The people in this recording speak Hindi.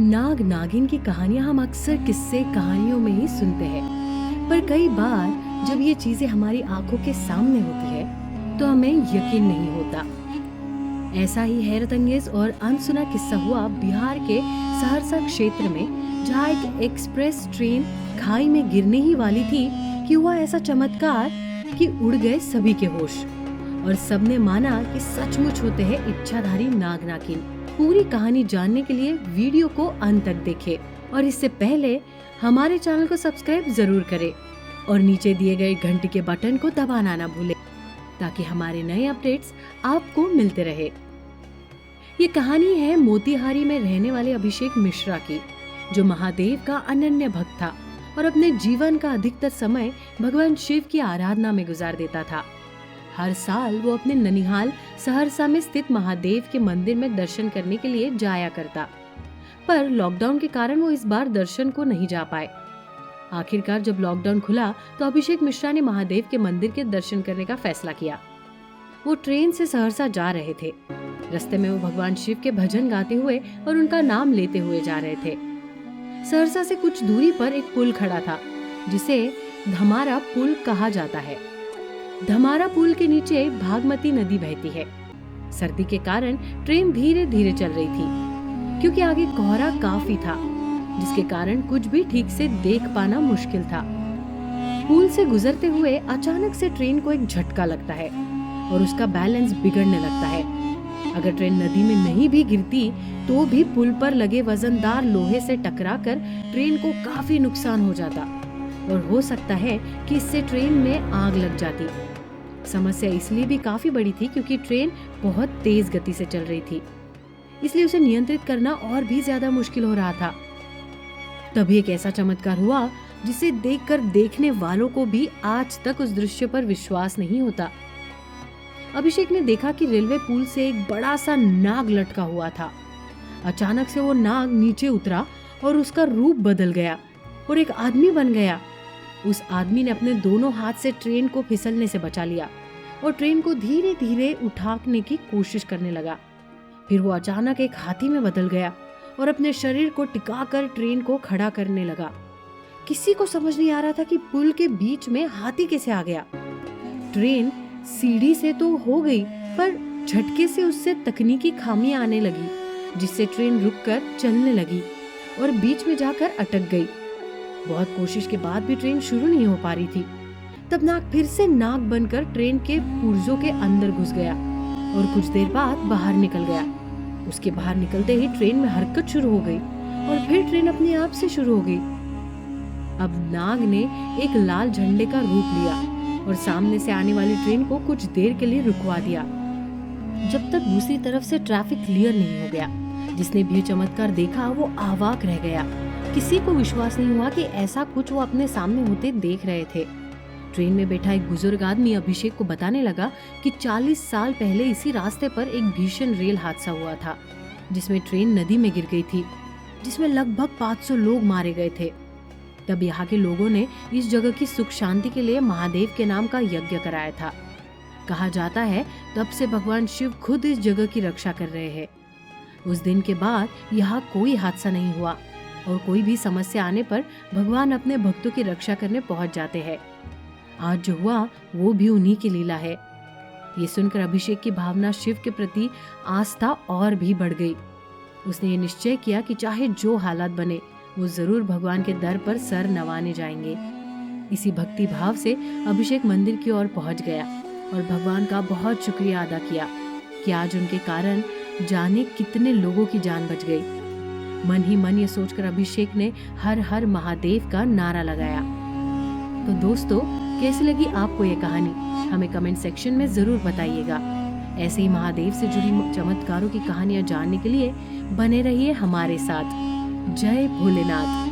नाग नागिन की कहानियां हम अक्सर किस्से कहानियों में ही सुनते हैं, पर कई बार जब ये चीजें हमारी आंखों के सामने होती है तो हमें यकीन नहीं होता। ऐसा ही हैरत अंगेज और अनसुना किस्सा हुआ बिहार के सहरसा क्षेत्र में, जहाँ एक एक्सप्रेस ट्रेन खाई में गिरने ही वाली थी कि हुआ ऐसा चमत्कार कि उड़ गए सभी के होश और सबने माना कि सचमुच होते हैं इच्छाधारी नाग नागिन। पूरी कहानी जानने के लिए वीडियो को अंत तक देखें और इससे पहले हमारे चैनल को सब्सक्राइब जरूर करें और नीचे दिए गए घंटी के बटन को दबाना ना भूलें ताकि हमारे नए अपडेट्स आपको मिलते रहे। ये कहानी है मोतिहारी में रहने वाले अभिषेक मिश्रा की, जो महादेव का अनन्य भक्त था और अपने जीवन का अधिकतर समय भगवान शिव की आराधना में गुजार देता था। हर साल वो अपने ननिहाल सहरसा में स्थित महादेव के मंदिर में दर्शन करने के लिए जाया करता, पर लॉकडाउन के कारण वो इस बार दर्शन को नहीं जा पाए। आखिरकार जब लॉकडाउन खुला तो अभिषेक मिश्रा ने महादेव के मंदिर के दर्शन करने का फैसला किया। वो ट्रेन से सहरसा जा रहे थे। रास्ते में वो भगवान शिव के भजन गाते हुए और उनका नाम लेते हुए जा रहे थे। सहरसा से कुछ दूरी पर एक पुल खड़ा था जिसे धमारा पुल कहा जाता है। धमारा पुल के नीचे भागमती नदी बहती है। सर्दी के कारण ट्रेन धीरे धीरे चल रही थी क्योंकि आगे कोहरा काफी था, जिसके कारण कुछ भी ठीक से देख पाना मुश्किल था। पुल से गुजरते हुए अचानक से ट्रेन को एक झटका लगता है और उसका बैलेंस बिगड़ने लगता है। अगर ट्रेन नदी में नहीं भी गिरती तो भी पुल पर लगे वजनदार लोहे से टकराकर ट्रेन को काफी नुकसान हो जाता और हो सकता है कि इससे ट्रेन में आग लग जाती। समस्या इसलिए भी काफी बड़ी थी क्योंकि ट्रेन बहुत तेज गति से चल रही थी, इसलिए उसे नियंत्रित करना और भी ज्यादा मुश्किल हो रहा था। तभी एक ऐसा चमत्कार हुआ जिसे देखकर देखने वालों को भी आज तक उस दृश्य पर विश्वास नहीं होता। अभिषेक ने देखा कि रेलवे पुल से एक बड़ा सा नाग लटका हुआ था। अचानक से वो नाग नीचे उतरा और उसका रूप बदल गया और एक आदमी बन गया। उस आदमी ने अपने दोनों हाथ से ट्रेन को फिसलने से बचा लिया और ट्रेन को धीरे धीरे उठाने की कोशिश करने लगा। फिर वो अचानक एक हाथी में बदल गया और अपने शरीर को टिकाकर ट्रेन को खड़ा करने लगा। किसी को समझ नहीं आ रहा था कि पुल के बीच में हाथी कैसे आ गया। ट्रेन सीढ़ी से तो हो गई, पर झटके से उससे तकनीकी खामियां आने लगी, जिससे ट्रेन रुककर चलने लगी और बीच में जाकर अटक गई। बहुत कोशिश के बाद भी ट्रेन शुरू नहीं हो पा रही थी। तब नाग फिर से नाग बनकर ट्रेन के पुर्जों के अंदर घुस गया और कुछ देर बाद बाहर निकल गया। उसके बाहर निकलते ही ट्रेन में हरकत शुरू हो गई और फिर ट्रेन अपने आप से शुरू हो गई। अब नाग ने एक लाल झंडे का रूप लिया और सामने से आने वाली ट्रेन को कुछ देर के लिए रुकवा दिया, जब तक दूसरी तरफ से ट्रैफिक क्लियर नहीं हो गया। जिसने भी चमत्कार देखा वो अवाक रह गया। किसी को विश्वास नहीं हुआ कि ऐसा कुछ वो अपने सामने होते देख रहे थे। ट्रेन में बैठा एक बुजुर्ग आदमी अभिषेक को बताने लगा कि 40 साल पहले इसी रास्ते पर एक भीषण रेल हादसा हुआ था, जिसमें ट्रेन नदी में गिर गई थी, जिसमें लगभग 500 लोग मारे गए थे। तब यहाँ के लोगों ने इस जगह की सुख शांति के लिए महादेव के नाम का यज्ञ कराया था। कहा जाता है तब से भगवान शिव खुद इस जगह की रक्षा कर रहे हैं। उस दिन के बाद यहाँ कोई हादसा नहीं हुआ और कोई भी समस्या आने पर भगवान अपने भक्तों की रक्षा करने पहुंच जाते हैं। आज जो हुआ वो भी उन्हीं की लीला है। ये सुनकर अभिषेक की भावना शिव के प्रति आस्था और भी बढ़ गई। उसने ये निश्चय किया कि चाहे जो हालात बने वो जरूर भगवान के दर पर सर नवाने जाएंगे। इसी भक्ति भाव से अभिषेक मंदिर की ओर पहुंच गया और भगवान का बहुत शुक्रिया अदा किया कि आज उनके कारण जाने कितने लोगों की जान बच गई। मन ही मन ये सोचकर अभिषेक ने हर हर महादेव का नारा लगाया। तो दोस्तों, कैसी लगी आपको ये कहानी? हमें कमेंट सेक्शन में जरूर बताइएगा। ऐसे ही महादेव से जुड़ी चमत्कारों की कहानियां जानने के लिए बने रहिए हमारे साथ। जय भोलेनाथ।